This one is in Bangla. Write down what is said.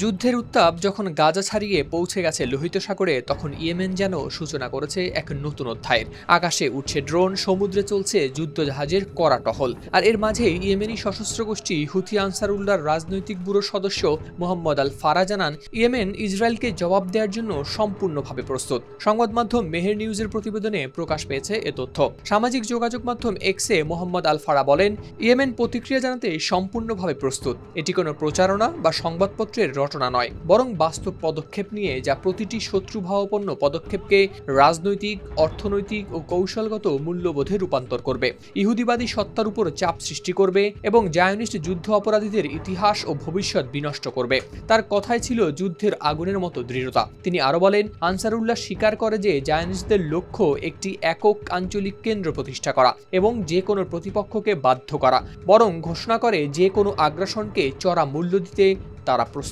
যুদ্ধের উত্তাপ যখন গাজা ছাড়িয়ে পৌঁছে গেছে লোহিত সাগরে, তখন ইয়েমেন যেন সূচনা করেছে এক নতুন অধ্যায়ের। আকাশে উঠছে ড্রোন, সমুদ্রে চলছে যুদ্ধজাহাজের কড়া টহল। আর এর মাঝে ইয়েমেনি সশস্ত্র গোষ্ঠী হুথি আনসারুল্লাহর রাজনৈতিক ব্যুরোর সদস্য মোহাম্মদ আল ফারা জানান, ইয়েমেন ইসরায়েলকে জবাব দেওয়ার জন্য সম্পূর্ণভাবে প্রস্তুত। সংবাদ মাধ্যম মেহের নিউজের প্রতিবেদনে প্রকাশ পেয়েছে এ তথ্য। সামাজিক যোগাযোগ মাধ্যম এক্সে মোহাম্মদ আল ফারা বলেন, ইয়েমেন প্রতিক্রিয়া জানাতে সম্পূর্ণভাবে প্রস্তুত। এটি কোনো প্রচারণা বা সংবাদপত্রের রটনা নয়, বরং বাস্তব পদক্ষেপ নিয়ে যা প্রতিটি শত্রুভাবাপন্ন পদক্ষেপকে রাজনৈতিক, অর্থনৈতিক ও কৌশলগত মূল্যবোধে রূপান্তর করবে, ইহুদিবাদী সত্তার উপর চাপ সৃষ্টি করবে এবং জায়নিস্ট যুদ্ধ অপরাধীদের ইতিহাস ও ভবিষ্যৎ বিনষ্ট করবে। তার কথায় ছিল যুদ্ধের আগুনের মতো দৃঢ়তা। তিনি আরো বলেন, আনসারুল্লাহ স্বীকার করে যে জায়নিস্টদের লক্ষ্য একটি একক আঞ্চলিক কেন্দ্র প্রতিষ্ঠা করা এবং যে কোনো প্রতিপক্ষকে বাধ্য করা, বরং ঘোষণা করে যে কোনো আগ্রাসনকে চড়া মূল্য দিতে তারা প্রস্তুত।